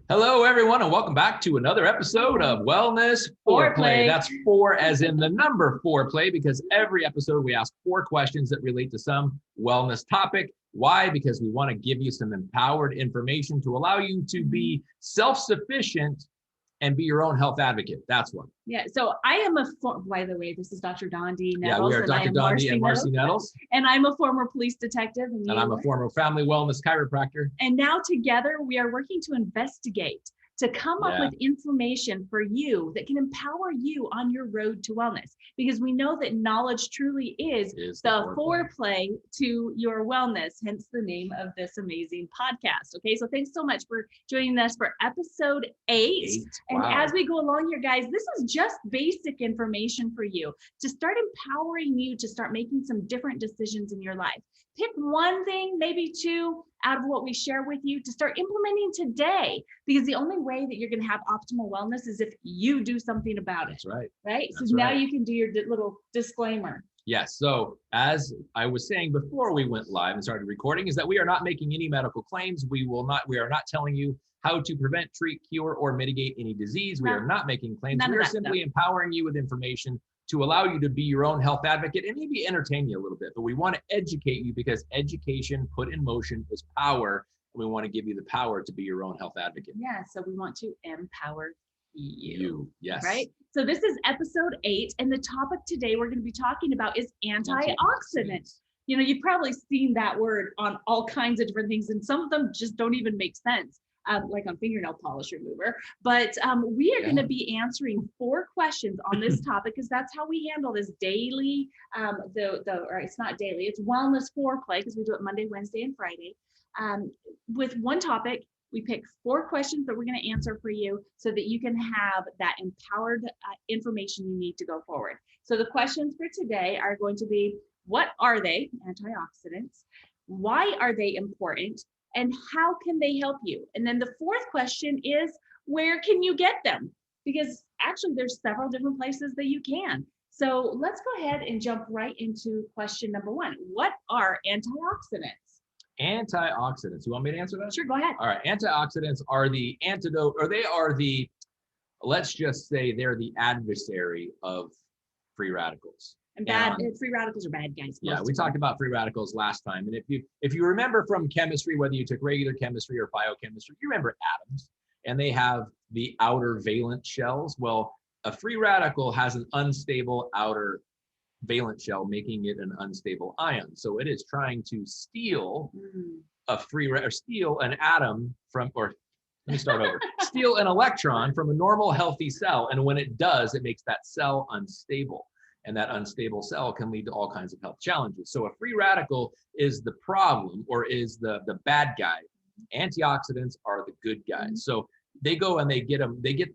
Hello, everyone, and welcome back to another episode of Wellness Foreplay. That's four as in the number foreplay, because every episode we ask four questions that relate to some wellness topic. Why? Because we want to give you some empowered information to allow you to be self-sufficient and be your own health advocate. That's what. Yeah. So I am by the way, this is Dr. Dondi Nettles. Yeah, we are Dr. Dondi and Marcy Nettles. And I'm a former police detective. And I'm a former family wellness chiropractor. And now together we are working to investigate, to come up with information for you that can empower you on your road to wellness. Because we know that knowledge truly is the foreplay to your wellness, hence the name of this amazing podcast. Okay, so thanks so much for joining us for episode 8. And as we go along here, guys, this is just basic information for you to start empowering you to start making some different decisions in your life. Pick one thing, maybe two, out of what we share with you to start implementing today, because the only way that you're going to have optimal wellness is if you do something about it. That's right. Right? So now you can do your little disclaimer. Yes. So as I was saying before we went live and started recording, is that we are not making any medical claims. We are not telling you how to prevent, treat, cure, or mitigate any disease. We are not making claims. We are simply empowering you with information to allow you to be your own health advocate and maybe entertain you a little bit. But we want to educate you, because education put in motion is power. And we want to give you the power to be your own health advocate. Yeah. So we want to empower you. Yes. Right. So this is episode 8. And the topic today we're going to be talking about is antioxidants. You know, you've probably seen that word on all kinds of different things, and some of them just don't even make sense. Like on fingernail polish remover. But we are going to be answering 4 questions on this topic, because that's how we handle this daily, or it's not daily, it's wellness foreplay, because we do it Monday, Wednesday, and Friday. With one topic, we pick 4 questions that we're going to answer for you so that you can have that empowered information you need to go forward. So the questions for today are going to be, what are they, antioxidants? Why are they important? And how can they help you? And then the 4th question is, where can you get them? Because actually there's several different places that you can. So let's go ahead and jump right into question number 1. What are antioxidants? Antioxidants. You want me to answer that? Sure, go ahead. All right. Antioxidants are the antidote, or they are the, let's just say they're the adversary of free radicals. And free radicals are bad guys. Yeah, we talked about free radicals last time. And if you remember from chemistry, whether you took regular chemistry or biochemistry, you remember atoms, and they have the outer valence shells. Well, a free radical has an unstable outer valence shell, making it an unstable ion. So it is trying to steal steal an atom from, or let me start over, steal an electron from a normal healthy cell. And when it does, it makes that cell unstable. And that unstable cell can lead to all kinds of health challenges. So a free radical is the problem, or is the bad guy. Antioxidants are the good guys. So they go and they get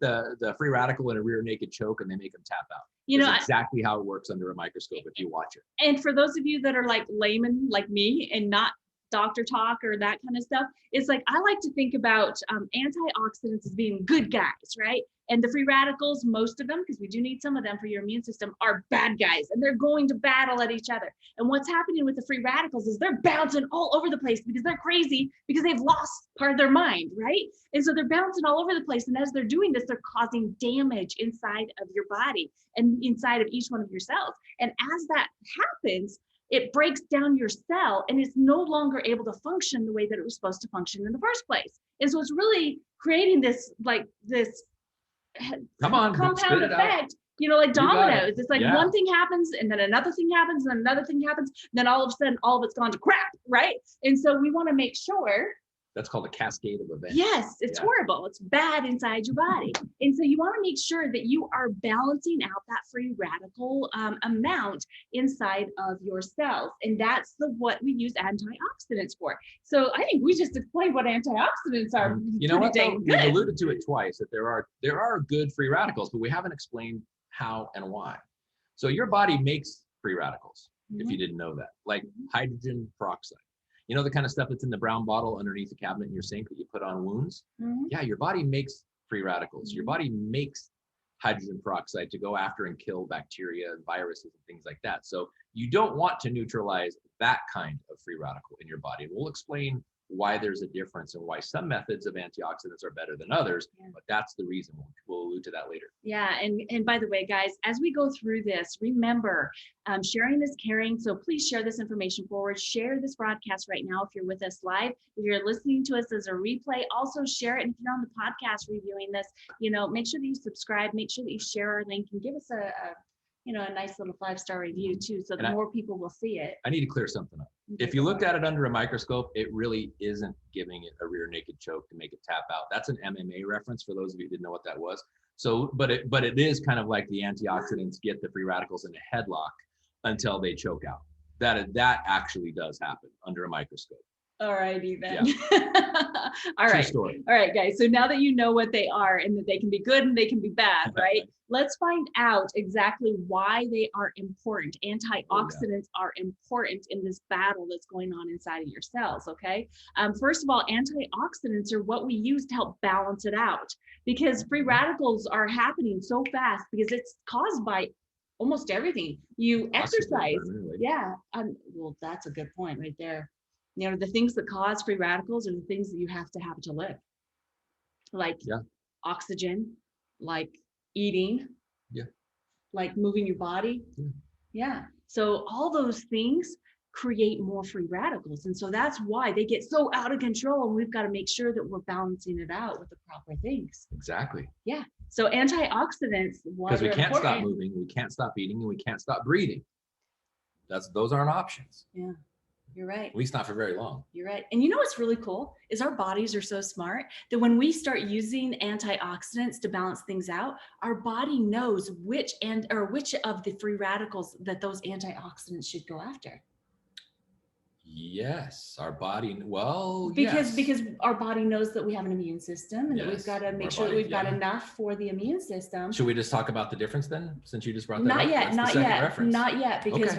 the free radical in a rear naked choke, and they make them tap out. You know exactly how it works under a microscope if you watch it. And for those of you that are like laymen like me and not doctor talk or that kind of stuff, it's like I like to think about antioxidants as being good guys, right? And the free radicals, most of them, because we do need some of them for your immune system, are bad guys, and they're going to battle at each other. And what's happening with the free radicals is they're bouncing all over the place because they're crazy, because they've lost part of their mind, right? And so they're bouncing all over the place. And as they're doing this, they're causing damage inside of your body and inside of each one of your cells. And as that happens, it breaks down your cell, and it's no longer able to function the way that it was supposed to function in the first place. And so it's really creating this compound effect, you know, like dominoes. It's like one thing happens, and then another thing happens, and another thing happens, then all of a sudden all of it's gone to crap, right? And so we want to make sure. That's called a cascade of events. Yes, it's horrible. It's bad inside your body. And so you want to make sure that you are balancing out that free radical amount inside of your cells. And that's what we use antioxidants for. So I think we just explained what antioxidants are. You know what, though? We've alluded to it twice, that there are good free radicals, but we haven't explained how and why. So your body makes free radicals, if you didn't know that, like hydrogen peroxide. You know, the kind of stuff that's in the brown bottle underneath the cabinet in your sink that you put on wounds? Yeah, your body makes free radicals. Your body makes hydrogen peroxide to go after and kill bacteria and viruses and things like that. So you don't want to neutralize that kind of free radical in your body. We'll explain why there's a difference and why some methods of antioxidants are better than others, but that's the reason. We'll allude to that later. Yeah, and by the way, guys, as we go through this, remember, sharing is caring. So please share this information forward. Share this broadcast right now if you're with us live. If you're listening to us as a replay, also share it. And if you're on the podcast reviewing this, make sure that you subscribe. Make sure that you share our link and give us a nice little 5-star review too, so that more people will see it. I need to clear something up. If you looked at it under a microscope, it really isn't giving it a rear naked choke to make it tap out. That's an MMA reference for those of you who didn't know what that was. So, but it is kind of like the antioxidants get the free radicals in a headlock until they choke out. That actually does happen under a microscope. All righty then. Yeah. All True right. story. All right, guys. So now that you know what they are and that they can be good and they can be bad, right? Let's find out exactly why they are important. Antioxidants are important in this battle that's going on inside of your cells, okay? First of all, antioxidants are what we use to help balance it out, because free radicals are happening so fast because it's caused by almost everything. You exercise. Yeah. Well, that's a good point right there. The things that cause free radicals are the things that you have to live, like oxygen, like eating, like moving your body. Yeah. So all those things create more free radicals. And so that's why they get so out of control. And we've got to make sure that we're balancing it out with the proper things. Exactly. Yeah. So antioxidants, because we can't stop moving, we can't stop eating, and we can't stop breathing. Those aren't options. Yeah. You're right. At least not for very long. You're right. And what's really cool is our bodies are so smart that when we start using antioxidants to balance things out, our body knows which of the free radicals that those antioxidants should go after. Yes, our body. Because our body knows that we have an immune system, and that we've got to make sure that we've got enough for the immune system. Should we just talk about the difference then, since you just brought that not up? Yet, not yet, because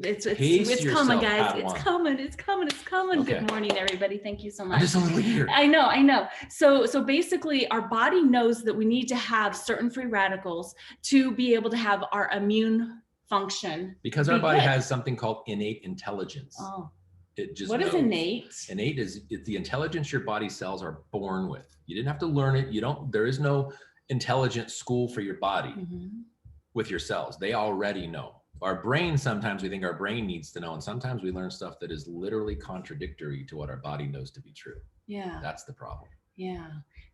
it's coming, guys. It's coming. Okay. Good morning, everybody. Thank you so much. I'm just a little weird. I know. So basically, our body knows that we need to have certain free radicals to be able to have our immune function. Because our body has something called innate intelligence. Oh. What is innate? Innate is the intelligence your body cells are born with. You didn't have to learn it. There is no intelligent school for your body with your cells. They already know. Our brain, sometimes we think our brain needs to know, and sometimes we learn stuff that is literally contradictory to what our body knows to be true. Yeah. That's the problem. Yeah.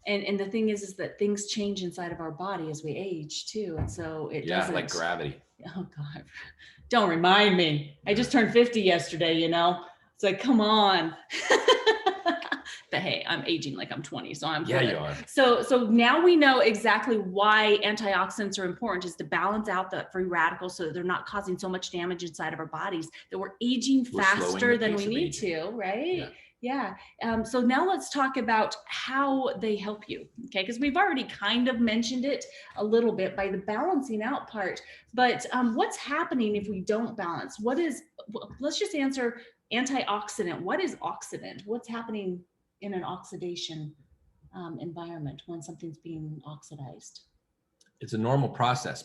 And the thing is that things change inside of our body as we age too. And so it doesn't. Like gravity. Oh God. Don't remind me. I just turned 50 yesterday, It's like, come on. But hey, I'm aging like I'm 20, so I'm good. Yeah, you are. So now we know exactly why antioxidants are important, is to balance out the free radicals so that they're not causing so much damage inside of our bodies, that we're aging faster than we need to, right? Yeah. So now let's talk about how they help you, okay? Because we've already kind of mentioned it a little bit by the balancing out part, but what's happening if we don't balance? Let's just answer antioxidant. What is oxidant? What's happening in an oxidation environment when something's being oxidized? It's a normal process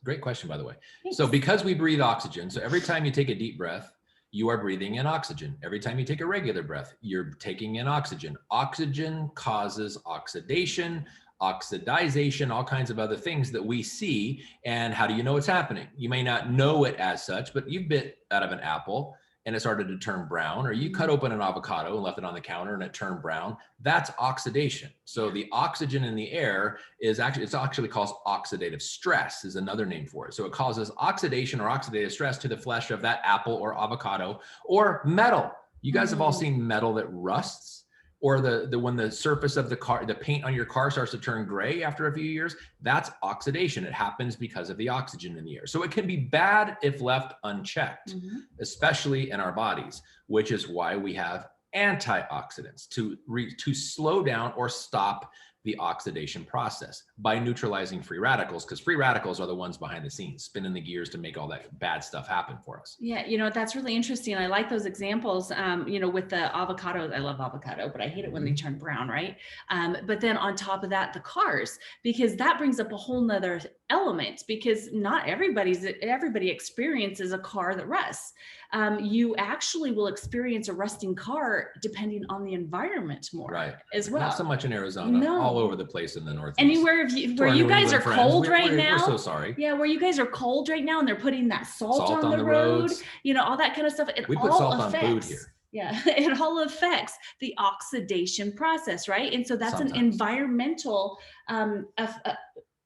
great question, by the way. Thanks. So because we breathe oxygen, so every time you take a deep breath, you are breathing in oxygen. Every time you take a regular breath, you're taking in oxygen. Oxygen causes oxidation, oxidization, all kinds of other things that we see. And how do you know it's happening? You may not know it as such, but you bit out of an apple and it started to turn brown, or you cut open an avocado and left it on the counter and it turned brown. That's oxidation. So the oxygen in the air it's actually called oxidative stress is another name for it. So it causes oxidation or oxidative stress to the flesh of that apple or avocado or metal. You guys have all seen metal that rusts, or when the surface of the car, the paint on your car starts to turn gray after a few years. That's oxidation. It happens because of the oxygen in the air. So it can be bad if left unchecked, especially in our bodies, which is why we have antioxidants to slow down or stop the oxidation process by neutralizing free radicals, because free radicals are the ones behind the scenes spinning the gears to make all that bad stuff happen for us. Yeah, you know, that's really interesting. I like those examples, you know, with the avocado. I love avocado, but I hate it when they turn brown, right? But then on top of that, the cars, because that brings up a whole nother element, because not everybody experiences a car that rusts. You actually will experience a rusting car depending on the environment more, Right. as well. Not so much in Arizona, No. all over the place in the Northeast. Anywhere where you guys are cold right now. We're so sorry. Yeah, where you guys are cold right now and they're putting that salt on the road, you know, all that kind of stuff. We put salt on food here. Yeah, it all affects the oxidation process, right? And so that's an environmental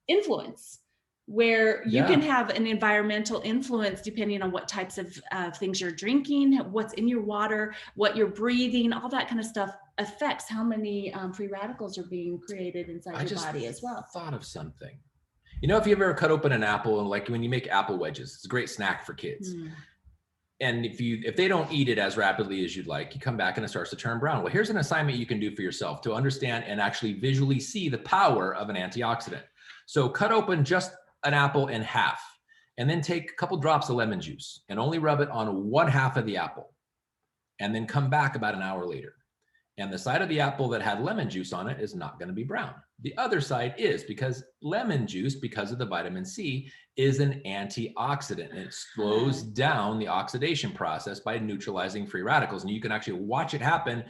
influence, where you can have an environmental influence depending on what types of things you're drinking, what's in your water, what you're breathing, all that kind of stuff affects how many free radicals are being created inside your body as well. I thought of something. You know, if you've ever cut open an apple, and like when you make apple wedges, it's a great snack for kids. And if they don't eat it as rapidly as you'd like, you come back and it starts to turn brown. Well, here's an assignment you can do for yourself to understand and actually visually see the power of an antioxidant. So cut open just an apple in half, and then take a couple drops of lemon juice and only rub it on one half of the apple, and then come back about an hour later. And the side of the apple that had lemon juice on it is not going to be brown. The other side is, because lemon juice, because of the vitamin C, is an antioxidant, and it slows down the oxidation process by neutralizing free radicals. And you can actually watch it happen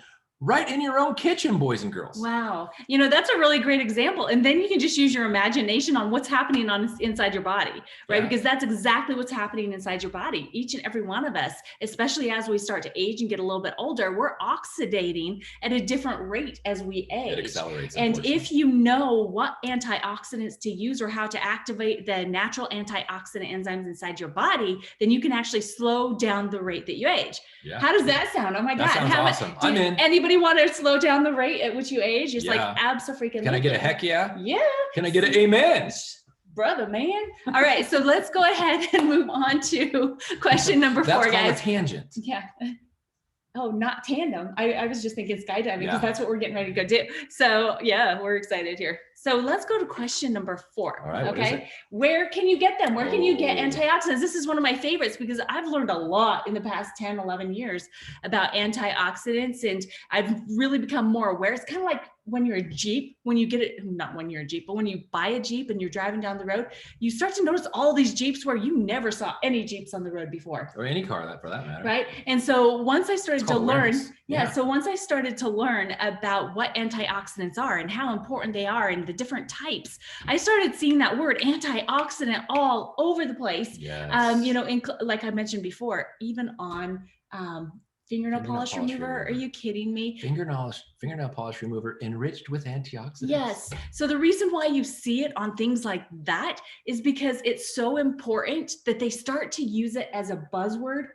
right in your own kitchen, boys and girls. Wow. You know, that's a really great example. And then you can just use your imagination on what's happening inside your body, right? Because that's exactly what's happening inside your body. Each and every one of us, especially as we start to age and get a little bit older, we're oxidating at a different rate as we age. It accelerates. And if you know what antioxidants to use or how to activate the natural antioxidant enzymes inside your body, then you can actually slow down the rate that you age. Yeah. How does that sound? Oh my God. That sounds awesome. I'm in. Anybody want to slow down the rate at which you age? It's like abso-freaking. Can I get a heck yeah? Yeah. Can I get an amen? Brother, man. All right. So let's go ahead and move on to question number 4, guys. That's called a tangent. Yeah. Oh, not tandem. I was just thinking skydiving, because that's what we're getting ready to go do. So yeah, we're excited here. So let's go to question number 4. All right, okay. Where can you get them? Where can you get antioxidants? This is one of my favorites, because I've learned a lot in the past 10, 11 years about antioxidants, and I've really become more aware. It's kind of like when you're a Jeep, when you get it, not when you're a Jeep, but when you buy a Jeep and you're driving down the road, you start to notice all these Jeeps where you never saw any Jeeps on the road before. Or any car for that matter. Right. And so once I started to learn, so once I started to learn about what antioxidants are and how important they are and the different types, I started seeing that word antioxidant all over the place. Yes. You know, like I mentioned before, even on fingernail polish remover. Are you kidding me? Fingernail polish remover enriched with antioxidants. Yes. So the reason why you see it on things like that is because it's so important that they start to use it as a buzzword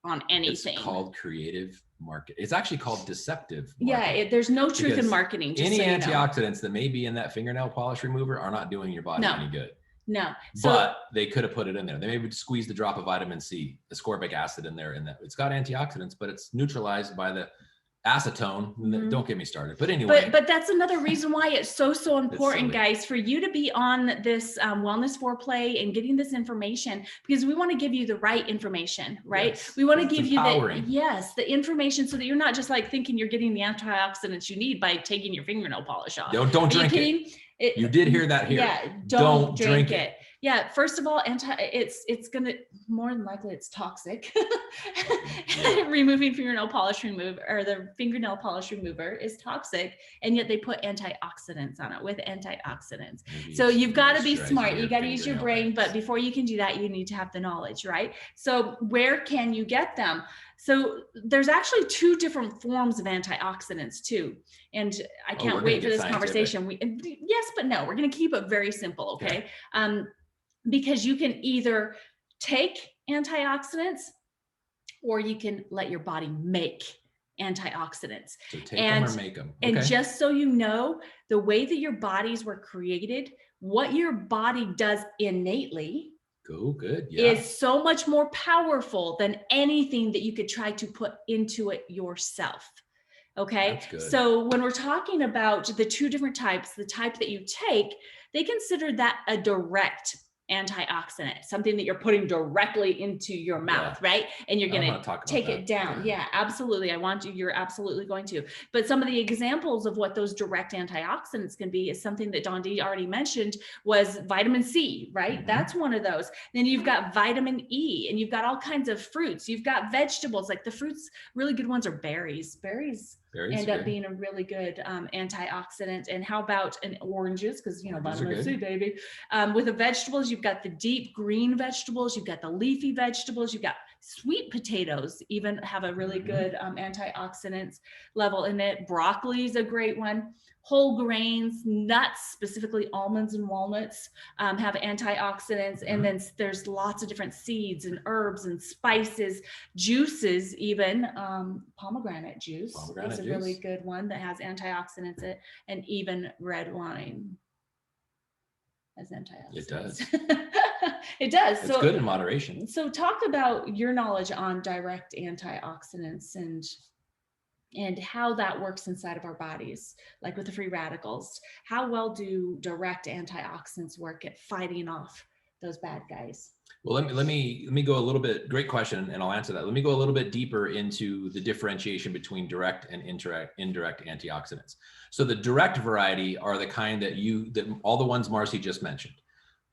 on anything. It's called creative market. It's actually called deceptive marketing. Yeah, there's no truth in marketing. Any antioxidants that may be in that fingernail polish remover are not doing your body any good. No. But they could have put it in there. They maybe squeezed a drop of vitamin C, ascorbic acid in there, and that it's got antioxidants, but it's neutralized by the acetone. Don't get me started. But anyway. But that's another reason why it's so important, guys, for you to be on this wellness foreplay and getting this information, because we want to give you the right information, right? Yes. We want to give you the information, so that you're not just like thinking you're getting the antioxidants you need by taking your fingernail polish off. Don't drink it. You did hear that here. Yeah, don't drink it. Yeah, first of all, it's gonna, more than likely it's toxic. Removing fingernail polish remover, or the fingernail polish remover, is toxic, and yet they put antioxidants on it, with antioxidants. So you've got to be smart. You got to use your brain, but before you can do that, you need to have the knowledge, right? So where can you get them? So there's actually 2 different forms of antioxidants too. And I can't wait for this conversation. Yes, but no, we're going to keep it very simple. Okay. Because you can either take antioxidants, or you can let your body make antioxidants. So take them or make them. And just so you know, the way that your bodies were created, what your body does innately, is so much more powerful than anything that you could try to put into it yourself. Okay. That's good. So when we're talking about the two different types, the type that you take, they consider that a direct antioxidant, something that you're putting directly into your mouth, right? And you're going to take it down. Yeah, absolutely. You're absolutely going to. But some of the examples of what those direct antioxidants can be is something that Don D already mentioned, was vitamin C, right? That's one of those. Then you've got vitamin E, and you've got all kinds of fruits. You've got vegetables, like the fruits, really good ones are berries. Berries end up being a really good antioxidant. And how about oranges? Because, you know, vitamin C, baby. With the vegetables, you've got the deep green vegetables, you've got the leafy vegetables, you've got sweet potatoes even have a really good antioxidants level in it. Broccoli is a great one. Whole grains, nuts, specifically almonds and walnuts, have antioxidants. And then there's lots of different seeds and herbs and spices, juices, even pomegranate juice is a really good one that has antioxidants in it, and even red wine has antioxidants. It does. It does. It's good in moderation. So talk about your knowledge on direct antioxidants and how that works inside of our bodies, like with the free radicals. How well do direct antioxidants work at fighting off those bad guys? Well, let me go a little bit, great question, and I'll answer that. Let me go a little bit deeper into the differentiation between direct and indirect antioxidants. So the direct variety are the kind that all the ones Marcy just mentioned.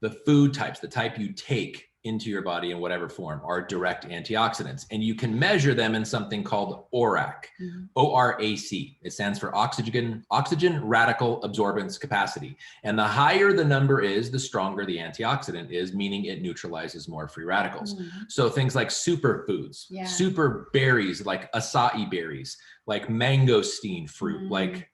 The food types, the type you take into your body in whatever form, are direct antioxidants. And you can measure them in something called ORAC, O-R-A-C. It stands for oxygen radical absorbance capacity. And the higher the number is, the stronger the antioxidant is, meaning it neutralizes more free radicals. So things like superfoods, super berries, like acai berries, like mangosteen fruit, like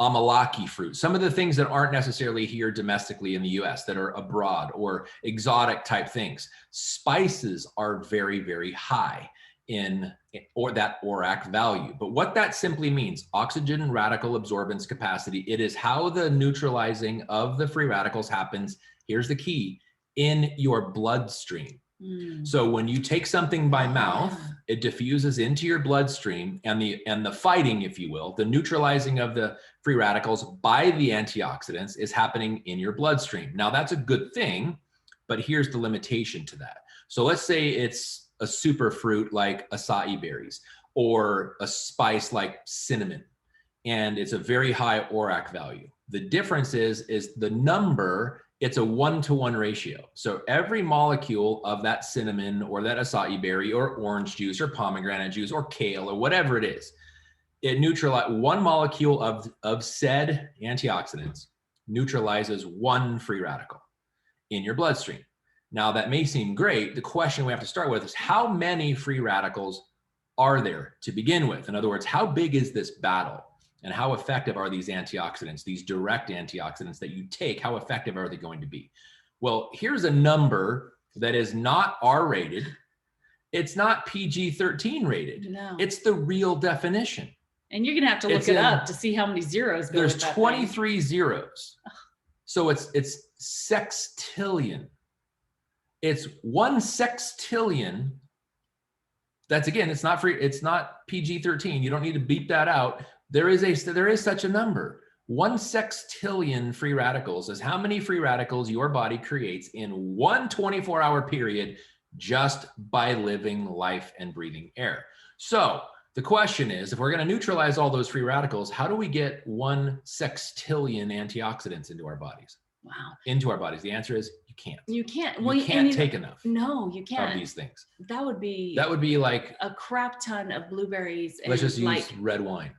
amalaki fruit, some of the things that aren't necessarily here domestically in the US that are abroad, or exotic type things. Spices are very, very high in that ORAC value. But what that simply means, oxygen radical absorbance capacity, it is how the neutralizing of the free radicals happens. Here's the key: in your bloodstream. So when you take something by mouth, it diffuses into your bloodstream, and the fighting, if you will, the neutralizing of the free radicals by the antioxidants is happening in your bloodstream. Now that's a good thing, but here's the limitation to that. So let's say it's a super fruit like acai berries, or a spice like cinnamon, and it's a very high ORAC value. The difference is the number. It's a 1-to-1 ratio. So every molecule of that cinnamon or that acai berry or orange juice or pomegranate juice or kale or whatever it is, it neutralizes one molecule of said antioxidants neutralizes one free radical in your bloodstream. Now that may seem great. The question we have to start with is, how many free radicals are there to begin with? In other words, how big is this battle? And how effective are these antioxidants, these direct antioxidants that you take? How effective are they going to be? Well, here's a number that is not R-rated. It's not PG-13 rated. No. It's the real definition. And you're going to have to look it up to see how many zeros go. There's 23 zeros. So it's sextillion. It's 1 sextillion. That's, again, it's not free. It's not PG-13. You don't need to beep that out. There is such a number. 1 sextillion free radicals is how many free radicals your body creates in one 24-hour period just by living life and breathing air. So the question is, if we're going to neutralize all those free radicals, how do we get 1 sextillion antioxidants into our bodies? Wow. Into our bodies. The answer is you can't. You can't. Well, you can't take enough. No, you can't. Of these things. That would be like a crap ton of blueberries. Let's just use red wine.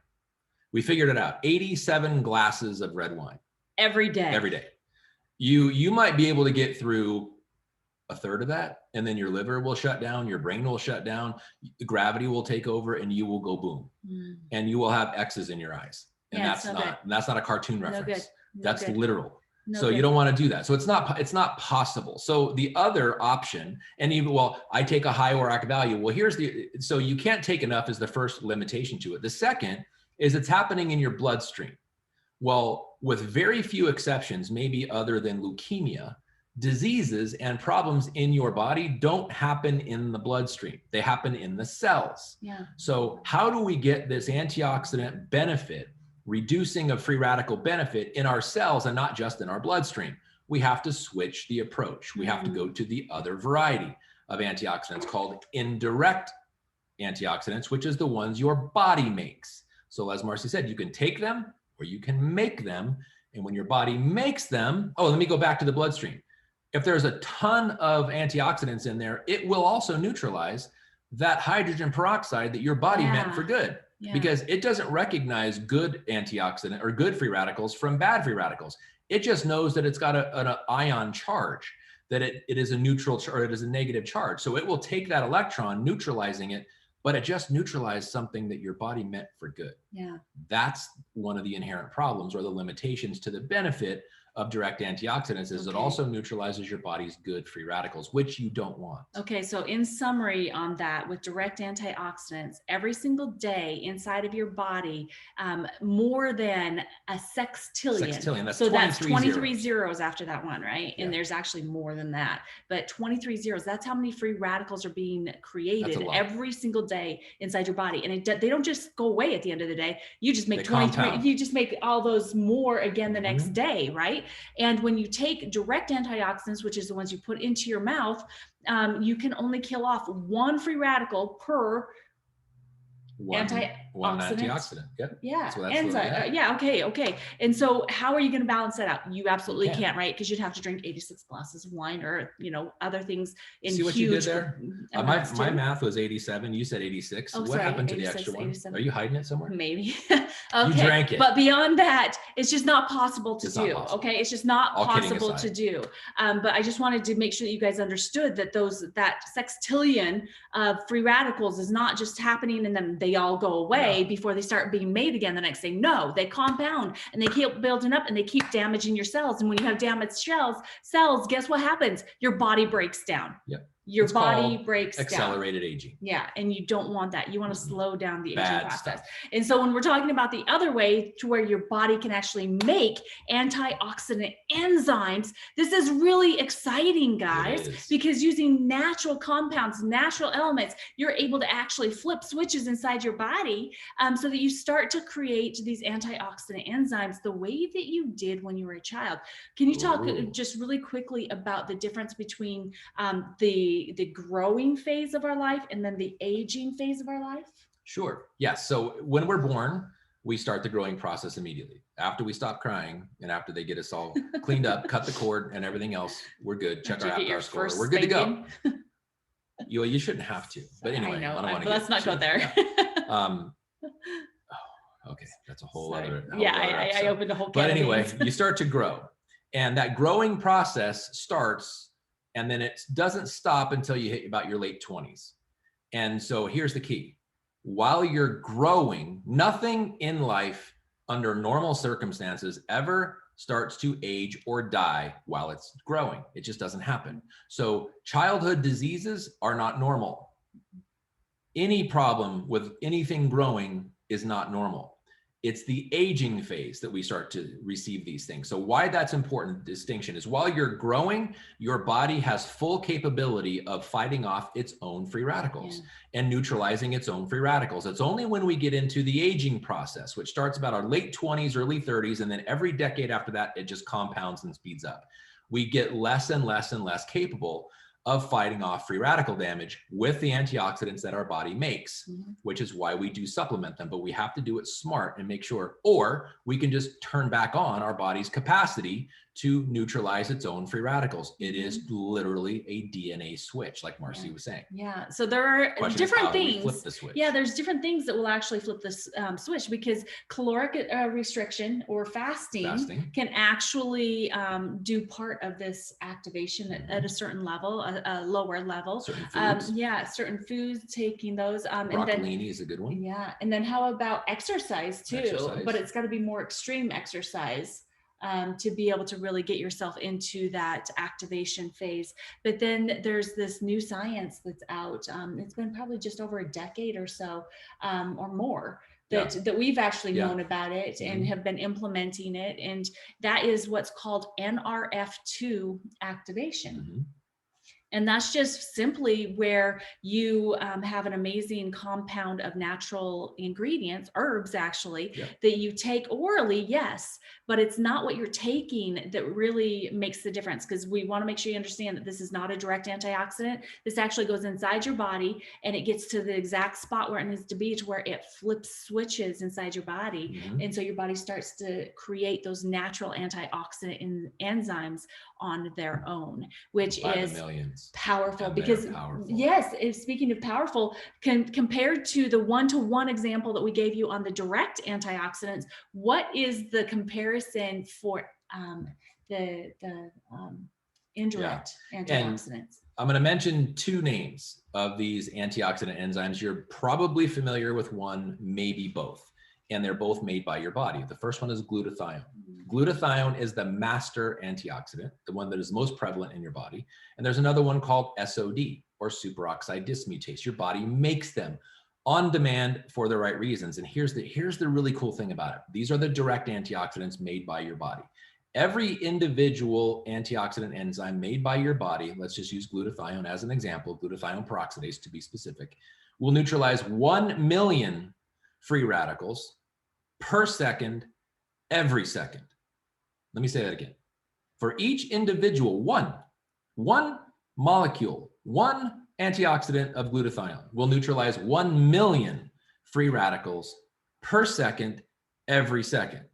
We figured it out. 87 glasses of red wine. Every day. Every day. You might be able to get through a third of that, and then your liver will shut down, your brain will shut down, the gravity will take over, and you will go boom. And you will have X's in your eyes. And that's not a cartoon reference. That's literal. So you don't want to do that. So it's not possible. So the other option, and even, well, I take a high ORAC value. Well, so you can't take enough is the first limitation to it. The second is it's happening in your bloodstream. Well, with very few exceptions, maybe other than leukemia, diseases and problems in your body don't happen in the bloodstream. They happen in the cells. Yeah. So how do we get this antioxidant benefit, reducing of free radical benefit in our cells and not just in our bloodstream? We have to switch the approach. We have to go to the other variety of antioxidants called indirect antioxidants, which is the ones your body makes. So as Marcy said, you can take them or you can make them. And when your body makes them, oh, let me go back to the bloodstream. If there's a ton of antioxidants in there, it will also neutralize that hydrogen peroxide that your body meant for good, because it doesn't recognize good antioxidant or good free radicals from bad free radicals. It just knows that it's got an ion charge, that it is a neutral or it is a negative charge. So it will take that electron, neutralizing it, but it just neutralized something that your body meant for good. Yeah. That's one of the inherent problems or the limitations to the benefit of direct antioxidants is it also neutralizes your body's good free radicals, which you don't want. Okay, so in summary on that, with direct antioxidants, every single day inside of your body, more than a sextillion. Sextillion, that's so 23 that's 23 zeros. zeros after that one, right? Yeah. And there's actually more than that, but 23 zeros, that's how many free radicals are being created every single day inside your body. And they don't just go away at the end of the day. You just make 23, you just make all those more again the next day, right? And when you take direct antioxidants, which is the ones you put into your mouth, you can only kill off one free radical per one antioxidant. Yep. Yeah. Enzyme. Okay. And so how are you going to balance that out? You absolutely can't, right? Because you'd have to drink 86 glasses of wine or, other things in See what huge you did there? My math was 87. You said 86. Oh, what sorry, happened to 86, the extra one? 87. Are you hiding it somewhere? Maybe. You drank it. But beyond that, it's just not possible to do. Okay. It's just not All possible to do. But I just wanted to make sure that you guys understood that that sextillion of free radicals is not just happening and then they all go away before they start being made again the next day. No, they compound and they keep building up and they keep damaging your cells. And when you have damaged cells, guess what happens? Your body breaks down. Yep. Your body breaks down. Accelerated aging. Yeah. And you don't want that. You want to slow down the aging process. And so when we're talking about the other way to where your body can actually make antioxidant enzymes, this is really exciting, guys, because using natural compounds, natural elements, you're able to actually flip switches inside your body so that you start to create these antioxidant enzymes the way that you did when you were a child. Can you talk just really quickly about the difference between the growing phase of our life and then the aging phase of our life? Sure. Yes. So when we're born, we start the growing process immediately. After we stop crying and after they get us all cleaned up, cut the cord and everything else, we're good. Check our APGAR score. We're good to go. You shouldn't have to. But anyway, I know, I don't want to let's not go there. Okay. That's a whole other I opened a whole can But anyway, of you start to grow. And that growing process starts and then it doesn't stop until you hit about your late 20s. And so here's the key. While you're growing, nothing in life under normal circumstances ever starts to age or die while it's growing. It just doesn't happen. So childhood diseases are not normal. Any problem with anything growing is not normal. It's the aging phase that we start to receive these things. So why that's important distinction is while you're growing, your body has full capability of fighting off its own free radicals and neutralizing its own free radicals. It's only when we get into the aging process, which starts about our late 20s, early 30s, and then every decade after that, it just compounds and speeds up. We get less and less and less capable of fighting off free radical damage with the antioxidants that our body makes, which is why we do supplement them, but we have to do it smart and make sure, or we can just turn back on our body's capacity to neutralize its own free radicals. It is literally a DNA switch, like Marcy was saying. Yeah. So there are different things. Flip the switch. Yeah, there's different things that will actually flip this switch because caloric restriction or fasting can actually do part of this activation at a certain level, a lower level. Certain foods. Certain foods, taking those. Broccolini is a good one. Yeah. And then how about exercise too? But it's got to be more extreme exercise. To be able to really get yourself into that activation phase. But then there's this new science that's out. It's been probably just over a decade or so or more. that we've actually Yeah. known about it and have been implementing it. And that is what's called Nrf2 activation. And that's just simply where you have an amazing compound of natural ingredients, herbs actually, that you take orally, yes, but it's not what you're taking that really makes the difference, because we want to make sure you understand that this is not a direct antioxidant. This actually goes inside your body and it gets to the exact spot where it needs to be, to where it flips switches inside your body. And so your body starts to create those natural antioxidant enzymes on their own, which is powerful. Because yes, speaking of powerful, compared to the one-to-one example that we gave you on the direct antioxidants, what is the comparison for the indirect antioxidants? And I'm going to mention two names of these antioxidant enzymes. You're probably familiar with one, maybe both. And they're both made by your body. The first one is glutathione. Glutathione is the master antioxidant, the one that is most prevalent in your body. And there's another one called SOD, or superoxide dismutase. Your body makes them on demand for the right reasons. And here's the really cool thing about it. These are the direct antioxidants made by your body. Every individual antioxidant enzyme made by your body, let's just use glutathione as an example, glutathione peroxidase to be specific, will neutralize 1 million free radicals per second, every second. Let me say that again. For each individual, one molecule, one antioxidant of glutathione will neutralize 1 million free radicals per second, every second.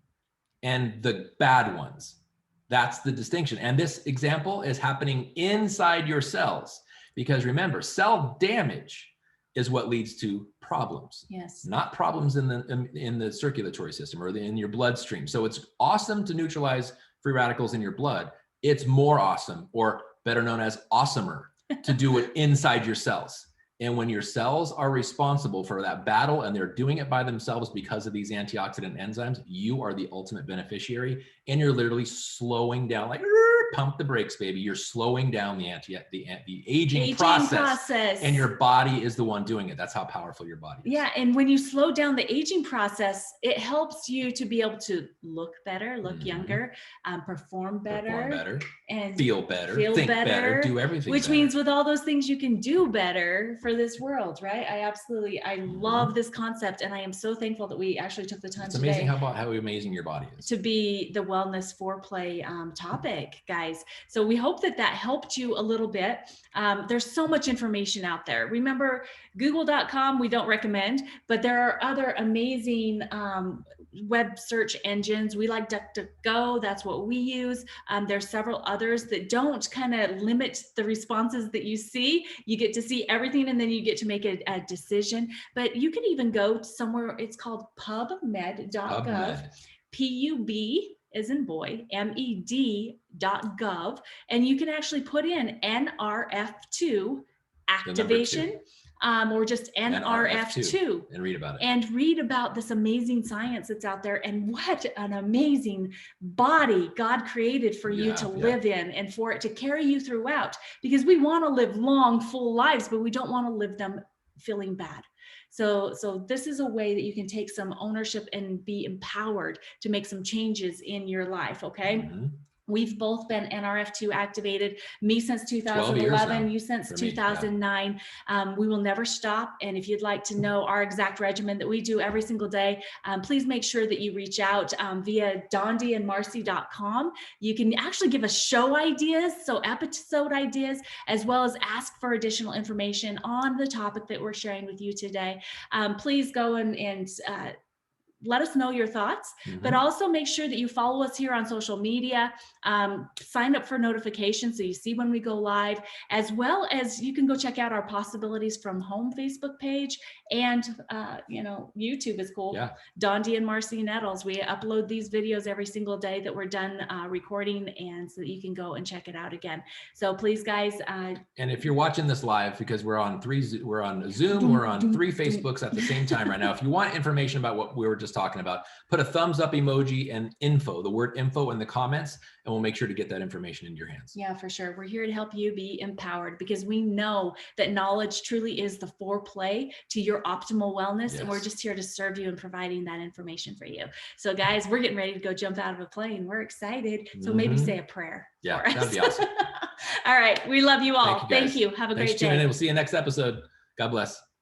And the bad ones, that's the distinction. And this example is happening inside your cells, because remember, cell damage is what leads to problems. Yes. Not problems in the circulatory system or in your bloodstream. So it's awesome to neutralize free radicals in your blood. It's more awesome, or better known as awesomer, to do it inside your cells. And when your cells are responsible for that battle and they're doing it by themselves because of these antioxidant enzymes, you are the ultimate beneficiary, and you're literally slowing down, like pump the brakes, baby. You're slowing down the aging process, and your body is the one doing it. That's how powerful your body is. Yeah, and when you slow down the aging process, it helps you to be able to look better, look younger, perform better, and feel better, think better, do everything which better. Means with all those things you can do better for this world, right? I love this concept, and I am so thankful that we actually took the time today. It's amazing how amazing your body is to be the wellness foreplay topic, guys. So we hope that helped you a little bit. There's so much information out there. Remember, google.com we don't recommend, but there are other amazing web search engines. We like DuckDuckGo. That's what we use. There's several others that don't kind of limit the responses that you see. You get to see everything, and then you get to make a decision. But you can even go to somewhere, it's called pubmed.gov. PUB as in boy, med.gov, and you can actually put in Nrf2 activation, or just Nrf2 and read about it. And read about this amazing science that's out there, and what an amazing body God created for you to live in, and for it to carry you throughout, because we want to live long, full lives, but we don't want to live them feeling bad. So this is a way that you can take some ownership and be empowered to make some changes in your life, okay? We've both been Nrf2 activated, me since 2011, you since 2009. We will never stop. And if you'd like to know our exact regimen that we do every single day, please make sure that you reach out via dondiandmarcy.com. You can actually give us show ideas, so episode ideas, as well as ask for additional information on the topic that we're sharing with you today. Please go and let us know your thoughts, but also make sure that you follow us here on social media, sign up for notifications so you see when we go live, as well as you can go check out our Possibilities from Home Facebook page, and YouTube is cool. Dondi and Marcy Nettles. We upload these videos every single day that we're done recording, and so that you can go and check it out again. So please, guys. And if you're watching this live, because we're on Zoom, we're on 3 Facebooks at the same time right now. If you want information about what we were just talking about, put a thumbs up emoji and info, the word info, in the comments, and we'll make sure to get that information into your hands. Yeah, for sure. We're here to help you be empowered, because we know that knowledge truly is the foreplay to your your optimal wellness. And we're Yes. just here to serve you and providing that information for you. So guys, we're getting ready to go jump out of a plane. We're excited. So maybe say a prayer Yeah, for us. that'd be awesome. All right. We love you all. Thank you, guys. Thank you. Have a Thanks great for tuning day. in. We'll see you next episode. God bless.